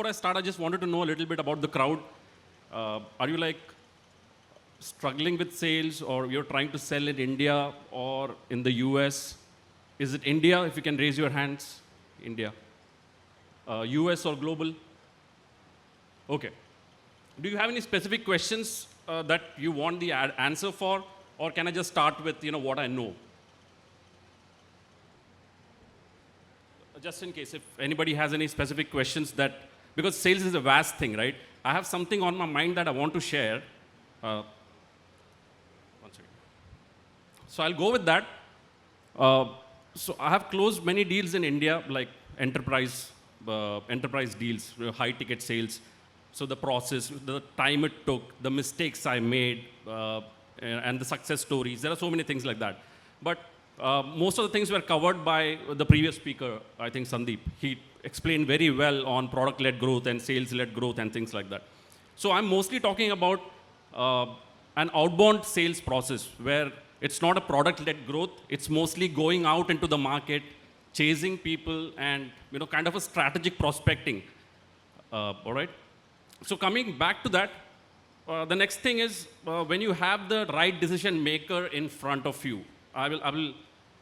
before I start, I just wanted to know a little bit about the crowd. Are you like struggling with sales, or you're trying to sell in India or in the US? Is it India? If you can raise your hands. India. US or global? Okay. Do you have any specific questions that you want the answer for, or can I just start with what I know? Just in case, if anybody has any specific questions because sales is a vast thing, right? I have something on my mind that I want to share. One second. So I'll go with that. So I have closed many deals in India, like enterprise deals, high ticket sales. So the process, the time it took, the mistakes I made, and the success stories. There are so many things like that. But most of the things were covered by the previous speaker, I think Sandeep. He explained very well on product-led growth and sales-led growth and things like that. So I'm mostly talking about an outbound sales process where it's not a product-led growth. It's mostly going out into the market, chasing people, and kind of a strategic prospecting. All right. So coming back to that, the next thing is when you have the right decision maker in front of you. I will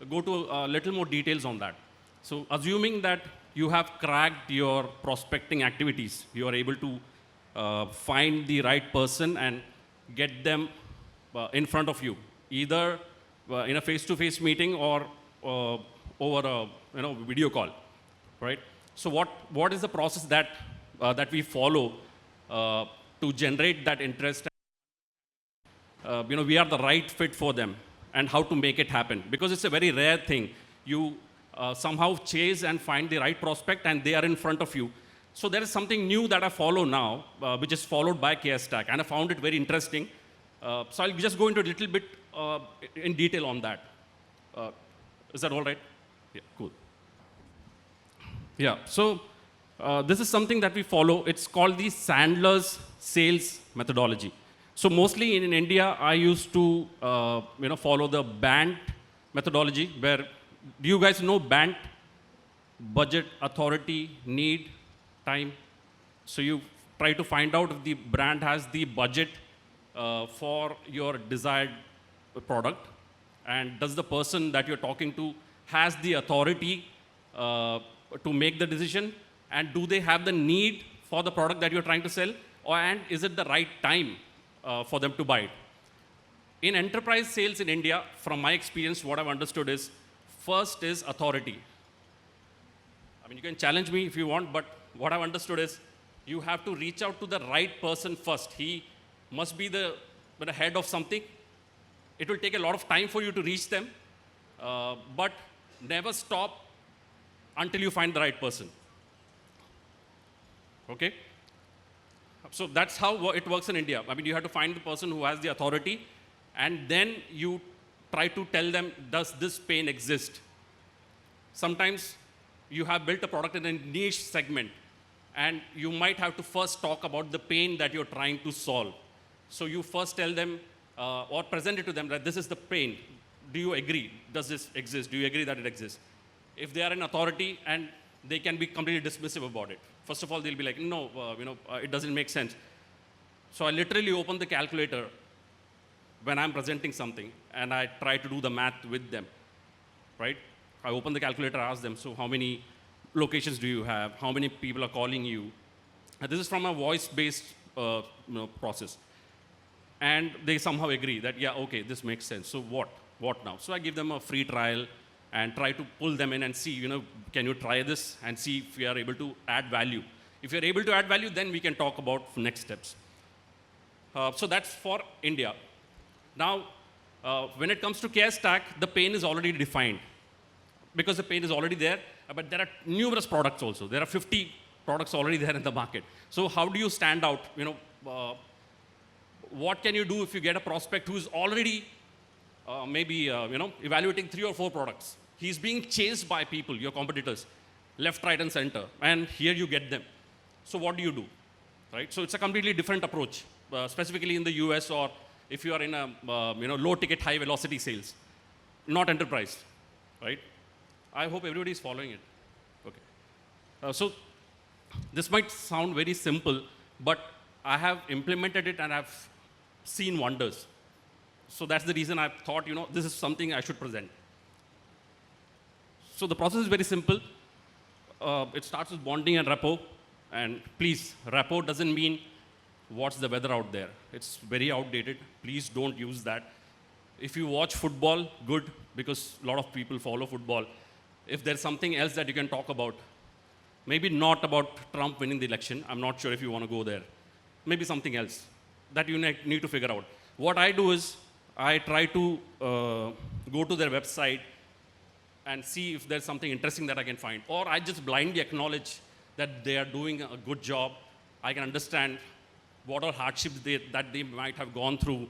go to a little more details on that. So assuming that you have cracked your prospecting activities, you are able to find the right person and get them in front of you, either in a face-to-face meeting or over a video call, right? So what is the process that we follow to generate that interest? We are the right fit for them, and how to make it happen, because it's a very rare thing. You somehow chase and find the right prospect, and they are in front of you. So there is something new that I follow now, which is followed by CareStack, and I found it very interesting. So I'll just go into a little bit in detail on that. Is that all right? Yeah, cool. Yeah, so this is something that we follow. It's called the Sandler's sales methodology. So mostly in India, I used to follow the BANT methodology, where, do you guys know BANT? Budget, authority, need, time. So you try to find out if the brand has the budget for your desired product, and does the person that you're talking to has the authority to make the decision, and do they have the need for the product that you're trying to sell, and is it the right time for them to buy it? In enterprise sales in India, from my experience, what I've understood is, first is authority. I mean, you can challenge me if you want, but what I've understood is, you have to reach out to the right person first. He must be the head of something. It will take a lot of time for you to reach them, but never stop until you find the right person. Okay? So that's how it works in India. I mean, you have to find the person who has the authority, and then you try to tell them, does this pain exist? Sometimes you have built a product in a niche segment, and you might have to first talk about the pain that you're trying to solve. So you first tell them or present it to them that this is the pain. Do you agree? Does this exist? Do you agree that it exists? If they are in authority, and they can be completely dismissive about it. First of all, they'll be like, no, it doesn't make sense. So I literally open the calculator when I'm presenting something, and I try to do the math with them, right? I open the calculator, ask them, so how many locations do you have? How many people are calling you? And this is from a voice-based process. And they somehow agree that, yeah, okay, this makes sense. So what now? So I give them a free trial and try to pull them in and see, can you try this and see if we are able to add value. If you're able to add value, then we can talk about next steps. So that's for India. Now, when it comes to CareStack, the pain is already defined, because the pain is already there, but there are numerous products also. There are 50 products already there in the market. So how do you stand out? What can you do if you get a prospect who is already evaluating 3 or 4 products? He's being chased by people, your competitors, left, right, and center, and here you get them. So what do you do, right? So it's a completely different approach, specifically in the US, or if you are in a low-ticket, high-velocity sales, not enterprise, right? I hope everybody is following it. Okay. So This might sound very simple, but I have implemented it and I've seen wonders. So that's the reason I thought, this is something I should present. So the process is very simple. It starts with bonding and rapport. And please, rapport doesn't mean what's the weather out there. It's very outdated. Please don't use that. If you watch football, good, because a lot of people follow football. If there's something else that you can talk about, maybe not about Trump winning the election. I'm not sure if you want to go there. Maybe something else that you need to figure out. What I do is I try to go to their website and see if there's something interesting that I can find. Or I just blindly acknowledge that they are doing a good job. I can understand what are hardships that they might have gone through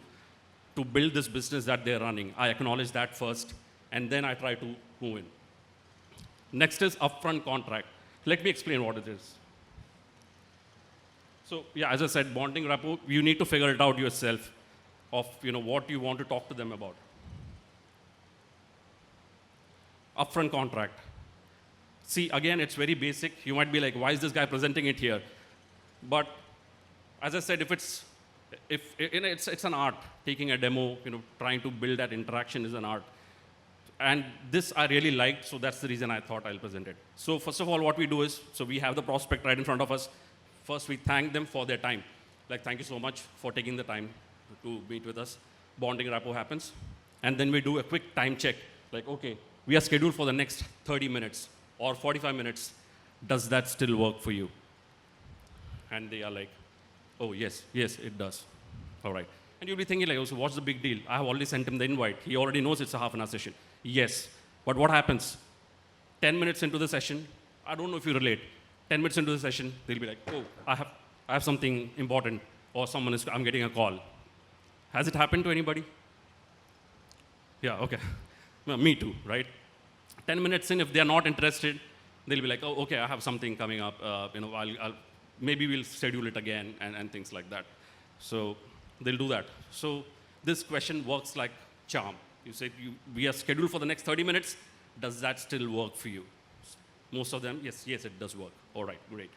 to build this business that they're running. I acknowledge that first, and then I try to move in. Next is upfront contract. Let me explain what it is. So, yeah, as I said, bonding rapport, you need to figure it out yourself of what you want to talk to them about. Upfront contract. See, again, it's very basic. You might be like, why is this guy presenting it here? But as I said, it's an art. Taking a demo, trying to build that interaction is an art. And this I really liked, so that's the reason I thought I'll present it. So first of all, what we do is, so we have the prospect right in front of us. First, we thank them for their time. Like, thank you so much for taking the time to meet with us. Bonding rapport happens. And then we do a quick time check. Like, okay, we are scheduled for the next 30 minutes or 45 minutes. Does that still work for you? And they are like, oh, yes, it does. All right. And you'll be thinking like, oh, so what's the big deal? I have already sent him the invite. He already knows it's a half an hour session. Yes. But what happens? 10 minutes into the session, I don't know if you relate. 10 minutes into the session, they'll be like, oh, I have something important, or I'm getting a call. Has it happened to anybody? Yeah, okay. Well, me too, right? 10 minutes in, if they're not interested, they'll be like, oh, okay, I have something coming up. Maybe we'll schedule it again, and things like that. So they'll do that. So this question works like charm. You say, we are scheduled for the next 30 minutes. Does that still work for you? Most of them, yes, it does work. All right, great.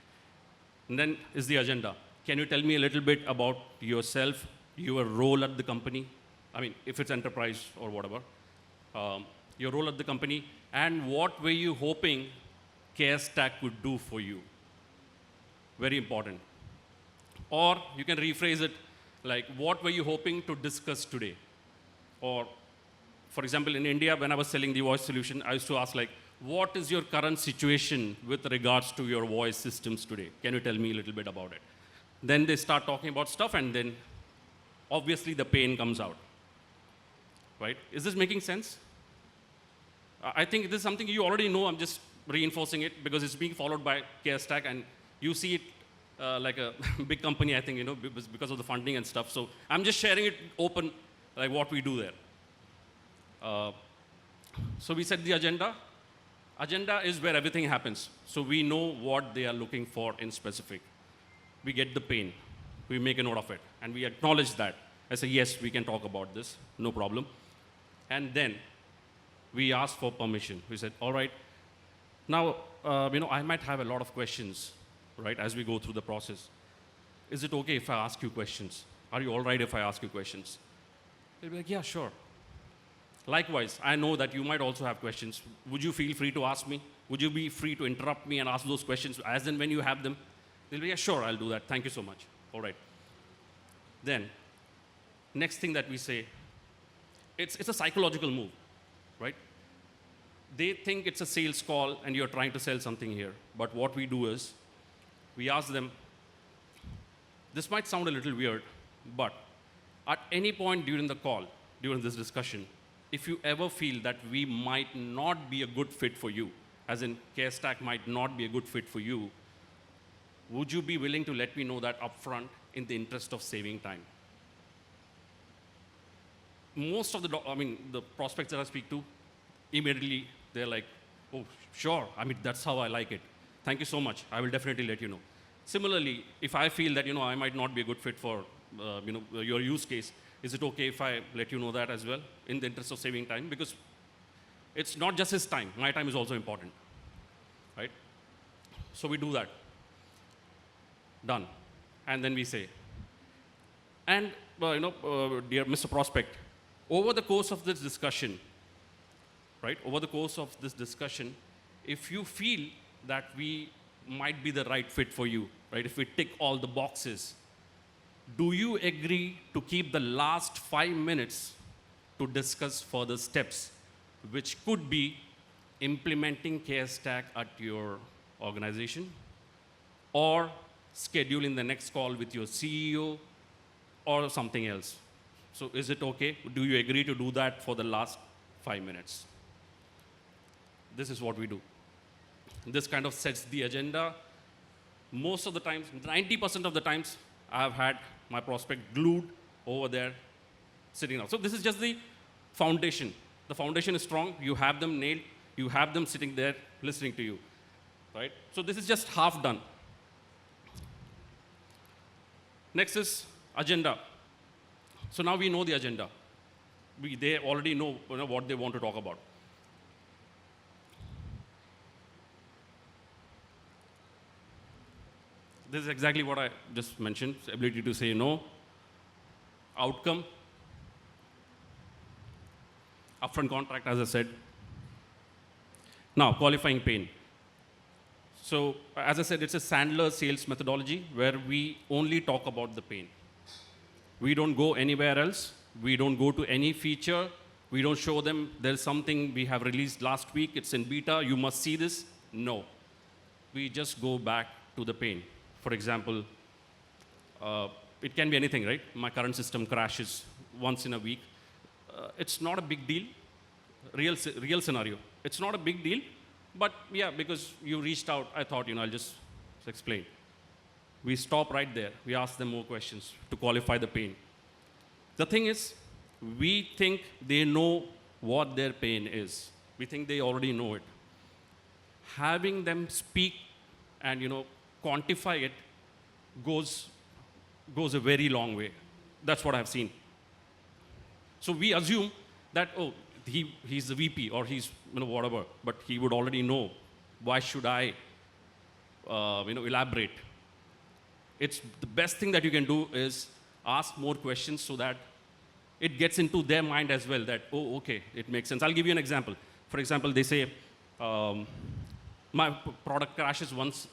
And then is the agenda. Can you tell me a little bit about yourself, your role at the company? I mean, if it's enterprise or whatever. Your role at the company, and what were you hoping CareStack would do for you? Very important. Or you can rephrase it like, what were you hoping to discuss today? Or, for example, in India, when I was selling the voice solution, I used to ask like, what is your current situation with regards to your voice systems today? Can you tell me a little bit about it? Then they start talking about stuff, and then obviously the pain comes out. Right? Is this making sense? I think this is something you already know. I'm just reinforcing it because it's being followed by CareStack, and you see it like a big company, I think, because of the funding and stuff. So I'm just sharing it open, like what we do there. So we set the agenda. Agenda is where everything happens. So we know what they are looking for in specific. We get the pain. We make a note of it. And we acknowledge that. I say, yes, we can talk about this. No problem. And then we ask for permission. We said, all right. Now, I might have a lot of questions, right, as we go through the process. Is it okay if I ask you questions? Are you all right if I ask you questions? They'll be like, yeah, sure. Likewise, I know that you might also have questions. Would you feel free to ask me? Would you be free to interrupt me and ask those questions as and when you have them? They'll be, yeah, sure, I'll do that. Thank you so much. All right. Then, next thing that we say, it's a psychological move, right? They think it's a sales call and you're trying to sell something here. But what we do is, we ask them, this might sound a little weird, but at any point during the call, during this discussion, if you ever feel that we might not be a good fit for you, as in CareStack might not be a good fit for you, would you be willing to let me know that upfront in the interest of saving time? Most of the prospects that I speak to, immediately they're like, oh, sure, that's how I like it. Thank you so much. I will definitely let you know. Similarly, if I feel that, I might not be a good fit for, your use case, is it okay if I let you know that as well in the interest of saving time? Because it's not just his time. My time is also important, right? So we do that. Done. And then we say, and dear Mr. Prospect, over the course of this discussion, right, over the course of this discussion, if you feel that we might be the right fit for you, right, if we tick all the boxes, do you agree to keep the last 5 minutes to discuss further steps, which could be implementing CareStack at your organization, or scheduling the next call with your CEO, or something else? So is it okay? Do you agree to do that for the last 5 minutes? This is what we do. This kind of sets the agenda. Most of the times, 90% of the times, I have had my prospect glued over there, sitting down. So this is just the foundation. The foundation is strong. You have them nailed. You have them sitting there listening to you, right? So this is just half done. Next is agenda. So now we know the agenda. They already know, what they want to talk about. This is exactly what I just mentioned, ability to say no, outcome, upfront contract, as I said. Now, qualifying pain. So, as I said, it's a Sandler sales methodology where we only talk about the pain. We don't go anywhere else. We don't go to any feature. We don't show them there's something we have released last week. It's in beta. You must see this. No. We just go back to the pain. For example, it can be anything, right? My current system crashes once in a week. It's not a big deal. Real scenario. It's not a big deal, but yeah, because you reached out, I thought, I'll just explain. We stop right there. We ask them more questions to qualify the pain. The thing is, we think they know what their pain is. We think they already know it. Having them speak and, quantify it goes a very long way. That's what I've seen. So we assume that, he's the VP or he's, whatever, but he would already know. Why should I, elaborate? It's the best thing that you can do is ask more questions so that it gets into their mind as well that, okay, it makes sense. I'll give you an example. For example, they say, my product crashes once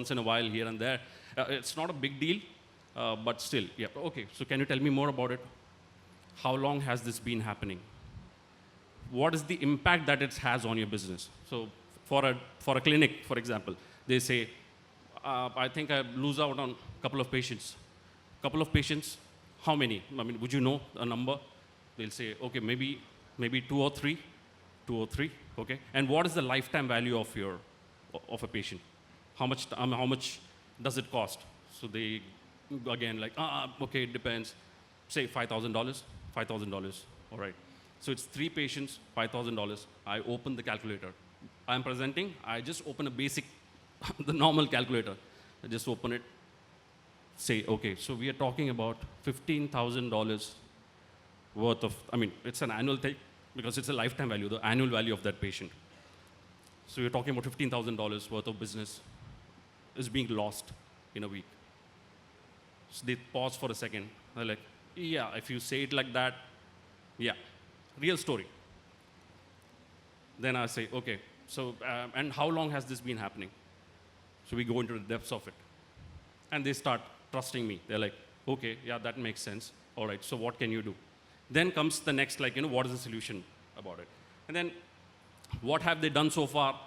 in a while here and there. It's not a big deal, but still, yeah. Okay, so can you tell me more about it? How long has this been happening? What is the impact that it has on your business? So for a clinic, for example, they say, I think I lose out on a couple of patients. Couple of patients, how many? I mean, would you know a number? They'll say, okay, maybe 2 or 3. 2 or 3, okay? And what is the lifetime value of a patient? How much does it cost? So they, again, like, okay, it depends. Say $5,000, $5,000, all right. So it's 3 patients, $5,000. I open the calculator. I'm presenting, I just open a basic, the normal calculator. I just open it, say, okay, so we are talking about $15,000 worth of, it's an annual thing because it's a lifetime value, the annual value of that patient. So you're talking about $15,000 worth of business is being lost in a week. So they pause for a second. They're like, yeah, if you say it like that, yeah, real story. Then I say, okay, so, and how long has this been happening? So we go into the depths of it. And they start trusting me. They're like, okay, yeah, that makes sense. All right, so what can you do? Then comes the next, what is the solution about it? And then what have they done so far?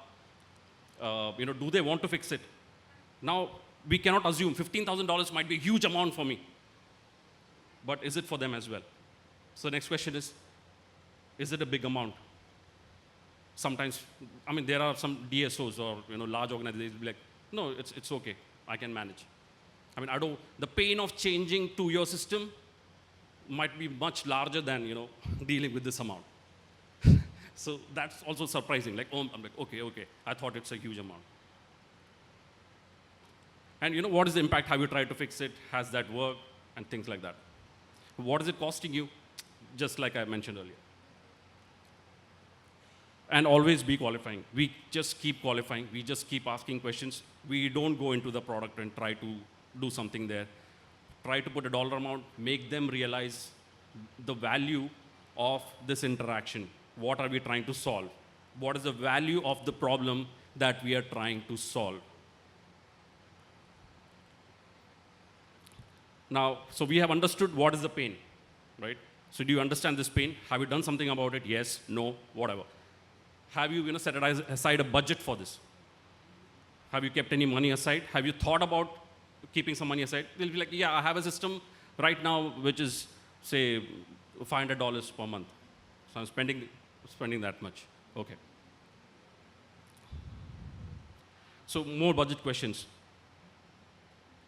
Do they want to fix it? Now, we cannot assume $15,000 might be a huge amount for me. But is it for them as well? So the next question is it a big amount? Sometimes, there are some DSOs or large organizations be like, no, it's okay, I can manage. The pain of changing to your system might be much larger than dealing with this amount. So that's also surprising. I'm like, okay, I thought it's a huge amount. And what is the impact? Have you tried to fix it? Has that worked? And things like that. What is it costing you? Just like I mentioned earlier. And always be qualifying. We just keep qualifying. We just keep asking questions. We don't go into the product and try to do something there. Try to put a dollar amount, make them realize the value of this interaction. What are we trying to solve? What is the value of the problem that we are trying to solve? Now, so we have understood what is the pain, right? So do you understand this pain? Have you done something about it? Yes, no, whatever. Have you, set aside a budget for this? Have you kept any money aside? Have you thought about keeping some money aside? They'll be like, yeah, I have a system right now which is, say, $500 per month. So I'm spending that much. Okay. So more budget questions.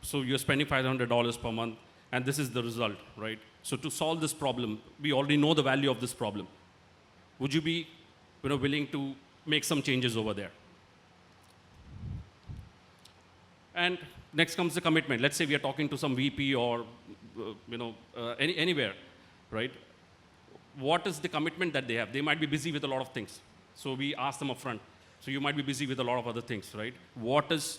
So you're spending $500 per month, and this is the result, right? So to solve this problem, we already know the value of this problem. Would you be, willing to make some changes over there? And next comes the commitment. Let's say we are talking to some VP or, anywhere, right? What is the commitment that they have? They might be busy with a lot of things. So we ask them upfront. So you might be busy with a lot of other things, right? What is,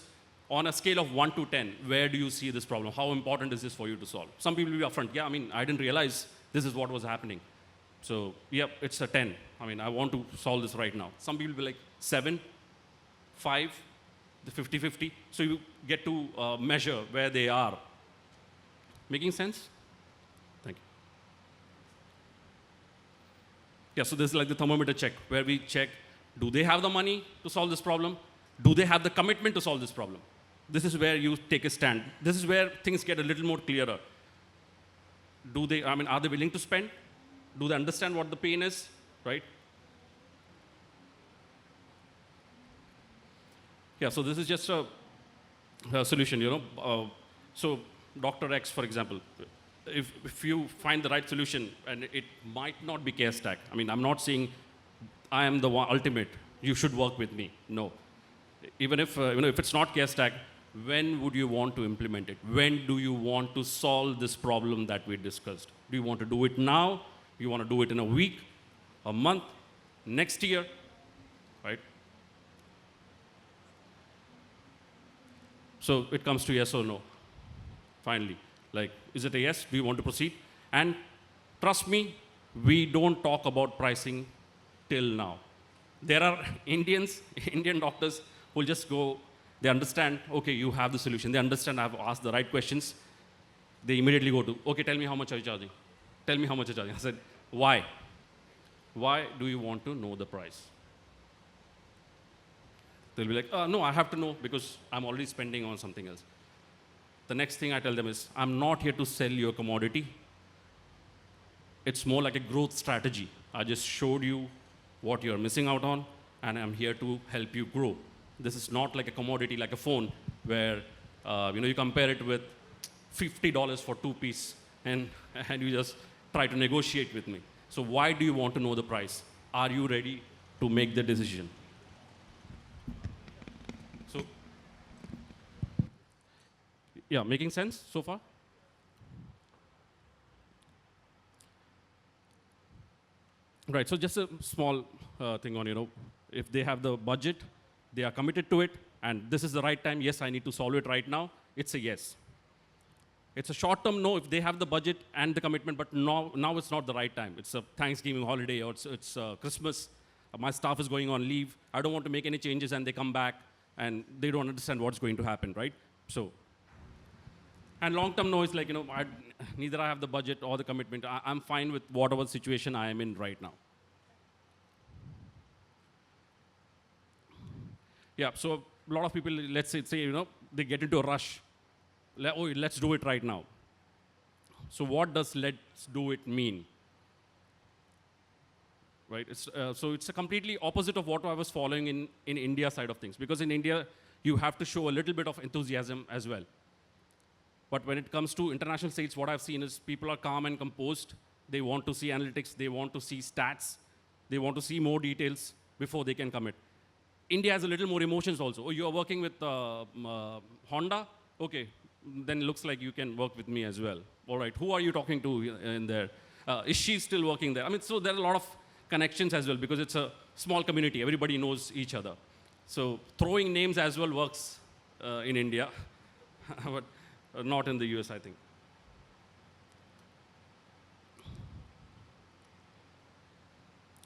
on a scale of 1 to 10, where do you see this problem? How important is this for you to solve? Some people will be upfront. Yeah, I didn't realize this is what was happening. So, yeah, it's a 10. I want to solve this right now. Some people will be like 7, 5, the 50-50. So you get to measure where they are. Making sense? Thank you. Yeah, so this is like the thermometer check, where we check, do they have the money to solve this problem? Do they have the commitment to solve this problem? This is where you take a stand. This is where things get a little more clearer. Are they willing to spend? Do they understand what the pain is, right? Yeah, so this is just a solution, so Dr. X, for example, if you find the right solution, and it might not be CareStack. I'm not saying I am the one ultimate, you should work with me. No. Even if, if it's not CareStack, when would you want to implement it? When do you want to solve this problem that we discussed? Do you want to do it now? You want to do it in a week, a month, next year, right? So it comes to yes or no, finally. Like, is it a yes? Do you want to proceed? And trust me, we don't talk about pricing till now. There are Indian doctors who will just go, they understand, okay, you have the solution. They understand I've asked the right questions. They immediately go to, okay, tell me how much are you charging? Tell me how much you're charging. I said, why? Why do you want to know the price? They'll be like, no, I have to know because I'm already spending on something else. The next thing I tell them is, I'm not here to sell you a commodity. It's more like a growth strategy. I just showed you what you're missing out on, and I'm here to help you grow. This is not like a commodity, like a phone, where you compare it with $50 for 2-piece, and you just try to negotiate with me. So why do you want to know the price? Are you ready to make the decision? So, yeah, making sense so far? Right, so just a small thing on, if they have the budget, they are committed to it, and this is the right time, yes, I need to solve it right now, it's a yes. It's a short-term no if they have the budget and the commitment, but now it's not the right time. It's a Thanksgiving holiday, or it's Christmas. My staff is going on leave. I don't want to make any changes, and they come back, and they don't understand what's going to happen, right? So, and long-term no is like, neither I have the budget or the commitment. I'm fine with whatever situation I am in right now. Yeah, so a lot of people, let's say they get into a rush. Oh, let's do it right now. So what does let's do it mean? Right? So it's a completely opposite of what I was following in India side of things. Because in India, you have to show a little bit of enthusiasm as well. But when it comes to international states, what I've seen is people are calm and composed. They want to see analytics. They want to see stats. They want to see more details before they can commit. India has a little more emotions also. Oh, you're working with Honda? Okay, then it looks like you can work with me as well. All right, who are you talking to in there? Is she still working there? So there are a lot of connections as well because it's a small community. Everybody knows each other. So throwing names as well works in India. But not in the US, I think.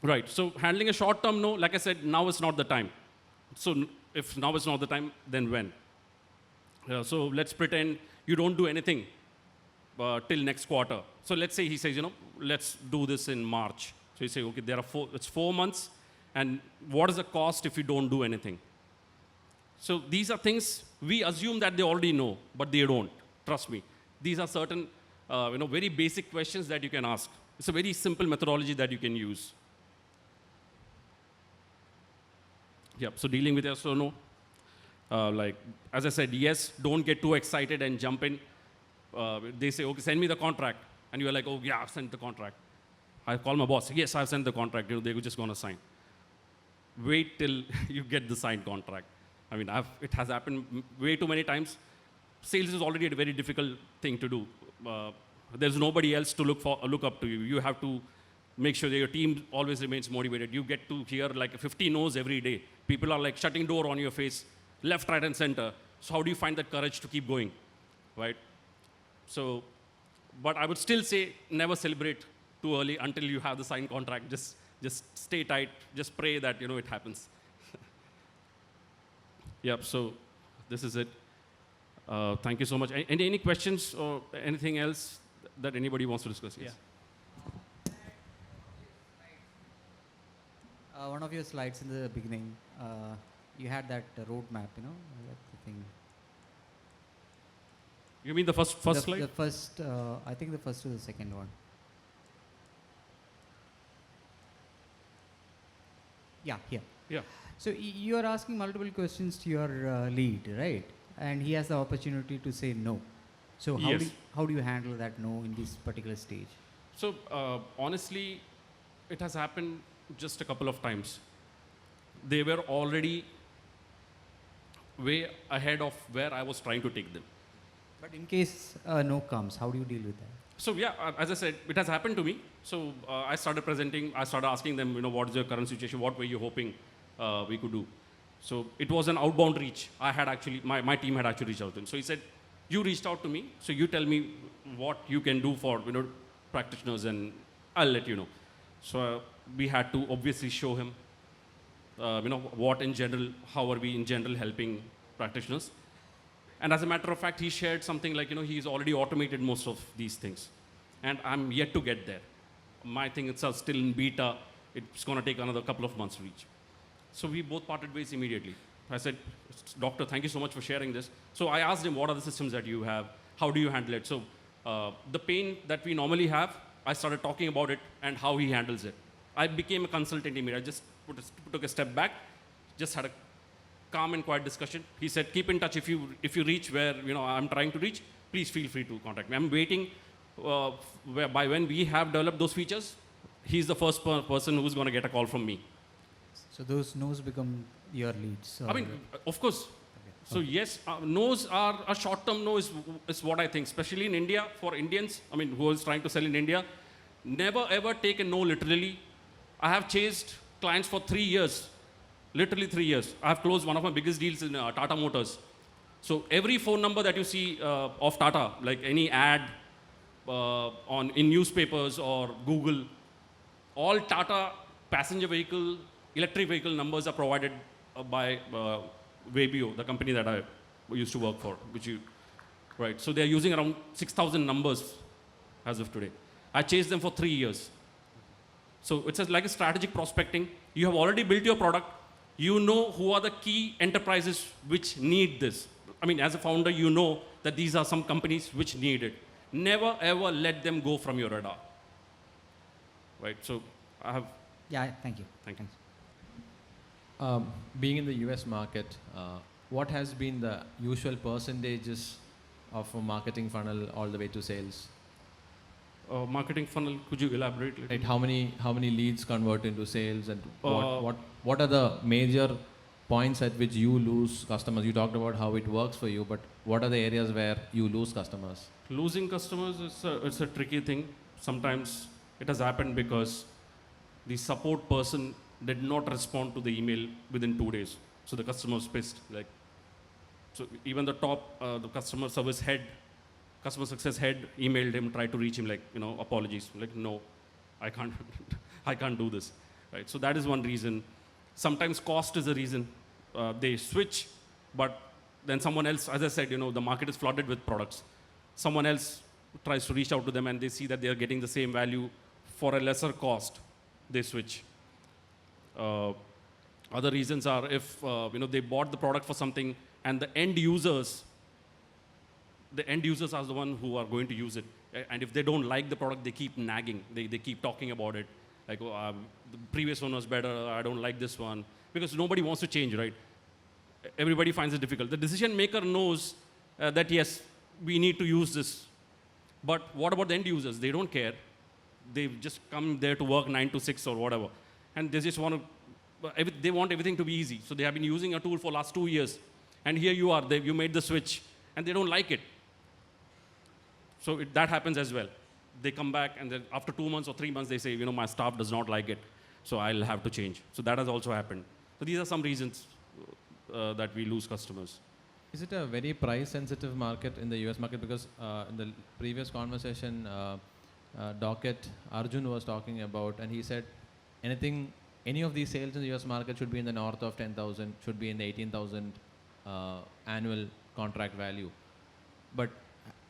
Right, so handling a short-term no, like I said, now is not the time. So if now is not the time, then when? So let's pretend you don't do anything till next quarter. So let's say he says, let's do this in March. So you say, okay, it's 4 months, and what is the cost if you don't do anything? So these are things we assume that they already know, but they don't. Trust me. These are certain, very basic questions that you can ask. It's a very simple methodology that you can use. Yep, so dealing with yes or no. Like, as I said, yes, don't get too excited and jump in. They say, okay, send me the contract. And you're like, oh, yeah, I've sent the contract. I call my boss, yes, I've sent the contract. They're just going to sign. Wait till you get the signed contract. I mean, it has happened way too many times. Sales is already a very difficult thing to do. There's nobody else to look up to you. You have to make sure that your team always remains motivated. You get to hear like 50 no's every day. People are like shutting door on your face, left, right, and center. So how do you find that courage to keep going, right? So, but I would still say never celebrate too early until you have the signed contract. Just stay tight. Just pray that it happens. Yep. So this is it. Thank you so much. Any questions or anything else that anybody wants to discuss? Yes. Yeah. One of your slides in the beginning, you had that roadmap, that thing. You mean the first slide? The first, I think the first or the second one. Yeah, here. Yeah. So you are asking multiple questions to your lead, right? And he has the opportunity to say no. So how do you handle that no in this particular stage? So honestly, it has happened just a couple of times. They were already way ahead of where I was trying to take them. But in case no comes, how do you deal with that? So yeah, as I said, it has happened to me. So I started presenting, I started asking them, what is your current situation? What were you hoping we could do? So it was an outbound reach. I had actually, my team had actually reached out to him. So he said, you reached out to me, so you tell me what you can do for practitioners, and I'll let you know. So we had to obviously show him, what in general, how are we in general helping practitioners. And as a matter of fact, he shared something like, he's already automated most of these things. And I'm yet to get there. My thing itself still in beta. It's going to take another couple of months to reach. So we both parted ways immediately. I said, doctor, thank you so much for sharing this. So I asked him, what are the systems that you have? How do you handle it? So the pain that we normally have, I started talking about it and how he handles it. I became a consultant immediately. I just took a step back, just had a calm and quiet discussion. He said, keep in touch. If you reach where I'm trying to reach, please feel free to contact me. I'm waiting by when we have developed those features, he's the first person who's going to get a call from me. So those no's become your leads? I mean, of course. Okay. So yes, no's are a short-term no is what I think, especially in India, for Indians, who is trying to sell in India, never ever take a no literally. I have chased clients for 3 years. Literally 3 years. I have closed one of my biggest deals in Tata Motors. So every phone number that you see of Tata, like any ad in newspapers or Google, all Tata passenger vehicle, electric vehicle numbers are provided by Webio, the company that I used to work for, right? So they're using around 6,000 numbers as of today. I chased them for 3 years. So it's like a strategic prospecting. You have already built your product. You know who are the key enterprises which need this. As a founder, you know that these are some companies which need it. Never ever let them go from your radar. Right, so I have... Yeah, thank you. Thank you. Being in the US market, what has been the usual percentages of a marketing funnel all the way to sales? Marketing funnel, could you elaborate? Right, how many leads convert into sales, and what are the major points at which you lose customers? You talked about how it works for you, but what are the areas where you lose customers? Losing customers it's a tricky thing. Sometimes it has happened because the support person did not respond to the email within 2 days. So the customer was pissed. So even the top, the customer service head Customer success head emailed him, tried to reach him, like, apologies. Like, no, I can't, I can't do this, right? So that is one reason. Sometimes cost is a reason. They switch, but then someone else, as I said, the market is flooded with products. Someone else tries to reach out to them and they see that they are getting the same value for a lesser cost. They switch. Other reasons are if they bought the product for something and the end users are the one who are going to use it. And if they don't like the product, they keep nagging. They keep talking about it. Like, the previous one was better, I don't like this one. Because nobody wants to change, right? Everybody finds it difficult. The decision maker knows that, yes, we need to use this. But what about the end users? They don't care. They just come there to work 9 to 6 or whatever. And they just want to, they want everything to be easy. So they have been using a tool for last 2 years. And here you are, you made the switch, and they don't like it. So that happens as well. They come back, and then after 2 months or 3 months, they say, my staff does not like it, so I'll have to change. So that has also happened. So these are some reasons that we lose customers. Is it a very price-sensitive market in the US market? Because in the previous conversation, Docket Arjun was talking about, and he said any of these sales in the US market should be in the north of 10,000, should be in the 18,000 annual contract value.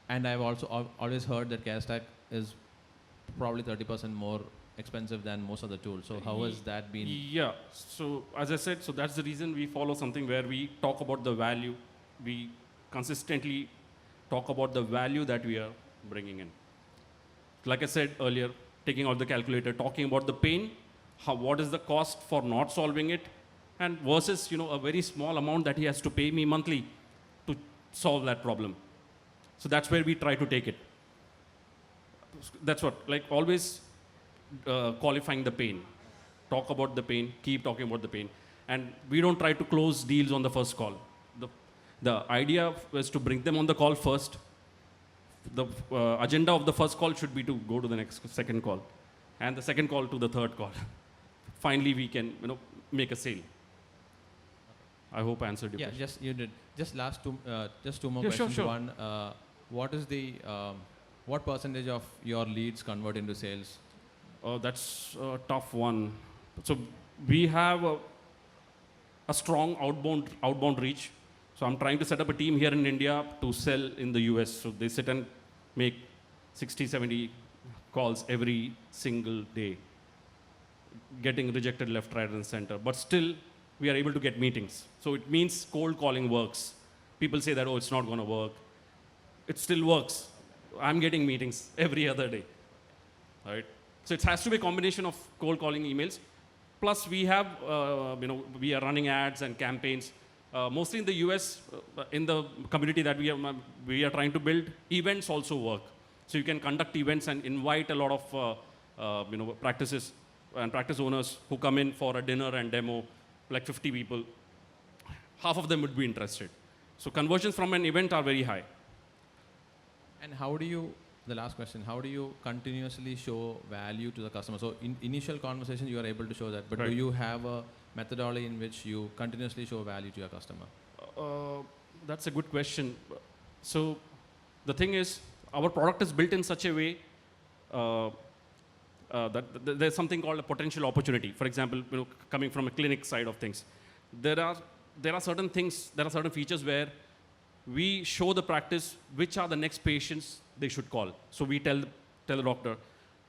And I've also always heard that CareStack is probably 30% more expensive than most of the tools. So how has that been? Yeah, so as I said, so that's the reason we follow something where we talk about the value. We consistently talk about the value that we are bringing in. Like I said earlier, taking out the calculator, talking about the pain, what is the cost for not solving it, and versus a very small amount that he has to pay me monthly to solve that problem. So that's where we try to take it. That's what, like always qualifying the pain. Talk about the pain, keep talking about the pain. And we don't try to close deals on the first call. The idea was to bring them on the call first. The agenda of the first call should be to go to the second call. And the second call to the third call. Finally, we can make a sale. I hope I answered your question. Yes, you did. Just two more questions. Sure. One, what percentage of your leads convert into sales? That's a tough one. So we have a strong outbound reach. So I'm trying to set up a team here in India to sell in the US. So they sit and make 60, 70 calls every single day, getting rejected left, right, and center. But still, we are able to get meetings. So it means cold calling works. People say that, it's not going to work. It still works. I'm getting meetings every other day, right? So it has to be a combination of cold calling emails. Plus we have, we are running ads and campaigns. Mostly in the US, in the community that we are trying to build, events also work. So you can conduct events and invite a lot of practices and practice owners who come in for a dinner and demo, like 50 people. Half of them would be interested. So conversions from an event are very high. And the last question, how do you continuously show value to the customer? So in initial conversation, you are able to show that, but right. Do you have a methodology in which you continuously show value to your customer? That's a good question. So the thing is, our product is built in such a way that there's something called a potential opportunity. For example, coming from a clinic side of things, there are certain things, there are certain features where we show the practice which are the next patients they should call. So we tell the doctor,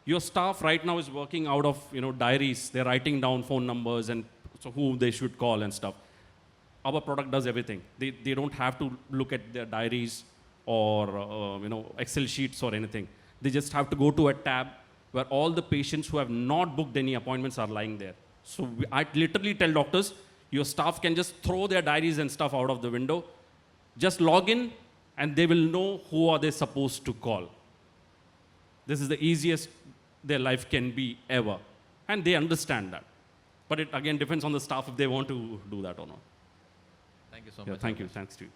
your staff right now is working out of diaries. They're writing down phone numbers and so who they should call and stuff. Our product does everything. They don't have to look at their diaries or Excel sheets or anything. They just have to go to a tab where all the patients who have not booked any appointments are lying there. So I literally tell doctors, your staff can just throw their diaries and stuff out of the window. Just log in and they will know who are they supposed to call. This is the easiest their life can be ever. And they understand that. But it again depends on the staff if they want to do that or not. Thank you so much. Thank you. Thanks to you.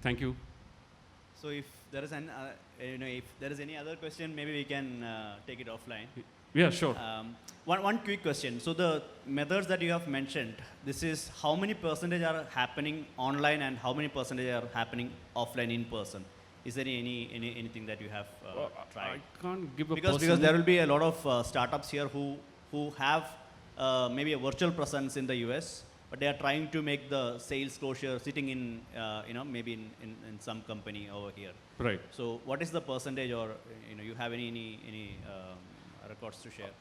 Thank you. So if there is if there is any other question, maybe we can take it offline. Yeah, sure. One quick question. So the methods that you have mentioned, this is how many percentage are happening online and how many percentage are happening offline in person? Is there anything that you have tried? I can't give a Because there will be a lot of startups here who have maybe a virtual presence in the US, but they are trying to make the sales closure sitting in maybe in some company over here. Right. So what is the percentage, or you have any records to share?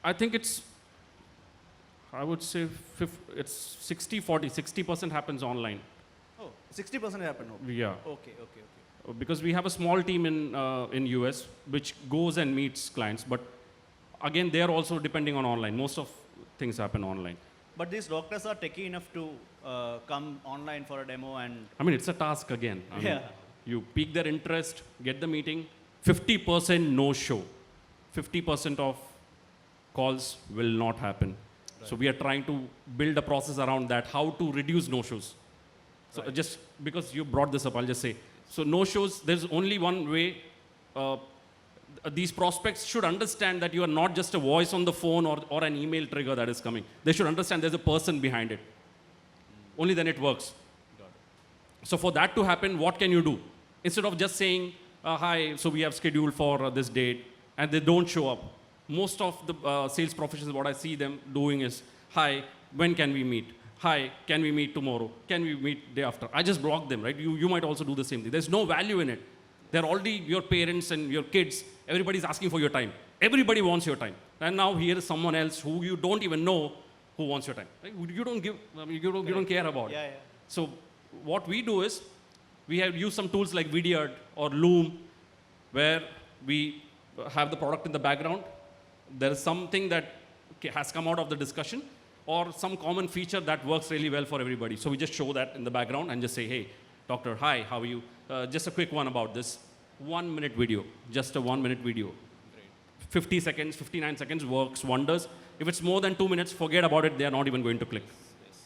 I think I would say it's 60-40. 60% happens online. Oh, 60% happen. Okay. Yeah. Okay. Because we have a small team in US which goes and meets clients, but again, they are also depending on online. Most of things happen online. But these doctors are techy enough to come online for a demo and... I mean, it's a task again. I mean, Yeah. you pique their interest, get the meeting, 50% no-show. 50% of calls will not happen. Right. So we are trying to build a process around that, how to reduce no-shows. So Right. just because you brought this up, I'll just say. So no-shows, there's only one way. These prospects should understand that you are not just a voice on the phone or an email trigger that is coming. They should understand there's a person behind it. Only then it works. Got it. So for that to happen, what can you do? Instead of just saying, hi, so we have scheduled for this date, and they don't show up. Most of the sales professionals, what I see them doing is, hi, when can we meet? Hi, can we meet tomorrow? Can we meet day after? I just block them, right? You might also do the same thing. There's no value in it. They're already your parents and your kids. Everybody's asking for your time. Everybody wants your time. And now here is someone else who you don't even know who wants your time. Right? You don't give, you don't care about it. Yeah. So what we do is, we have used some tools like Vidyard or Loom, where we have the product in the background. There is something that has come out of the discussion, or some common feature that works really well for everybody. So we just show that in the background and just say, hey, doctor, hi, how are you? Just a quick one about this. 1 minute video, just a 1 minute video. Great. 50 seconds, 59 seconds works wonders. If it's more than 2 minutes, forget about it. They are not even going to click. Yes.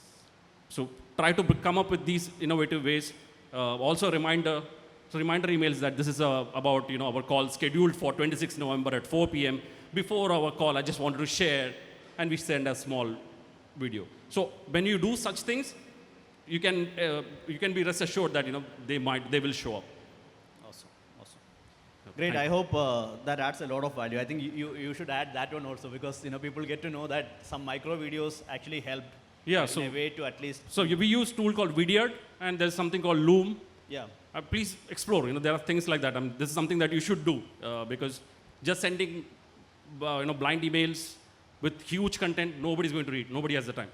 So try to come up with these innovative ways. Also reminder emails that this is about our call scheduled for 26 November at 4 p.m. Before our call, I just wanted to share, and we send a small video. So when you do such things, you can be rest assured that they will show up. Awesome. Great. I hope that adds a lot of value. I think you should add that one also, because people get to know that some micro videos actually helped. Yeah. In a way to at least. So we use tool called Vidyard, and there's something called Loom. Yeah. Please explore. There are things like that. This is something that you should do, because just sending blind emails with huge content, nobody's going to read. Nobody has the time.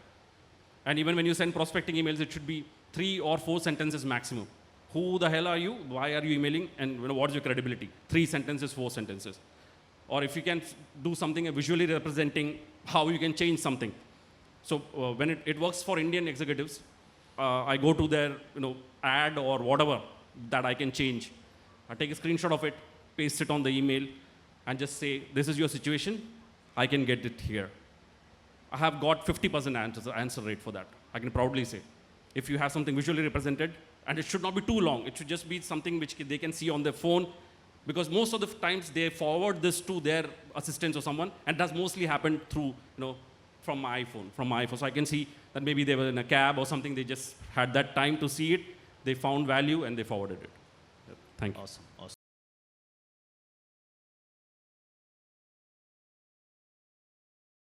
And even when you send prospecting emails, it should be 3 or 4 sentences maximum. Who the hell are you? Why are you emailing? And what is your credibility? 3 sentences, 4 sentences. Or if you can do something visually representing how you can change something. So when it works for Indian executives, I go to their ad or whatever that I can change. I take a screenshot of it, paste it on the email, and just say, this is your situation. I can get it here. I have got 50% answer rate for that. I can proudly say. If you have something visually represented, and it should not be too long. It should just be something which they can see on their phone, because most of the times they forward this to their assistants or someone, and that's mostly happened through, from my iPhone. So I can see that maybe they were in a cab or something. They just had that time to see it. They found value and they forwarded it. Thank you. Awesome.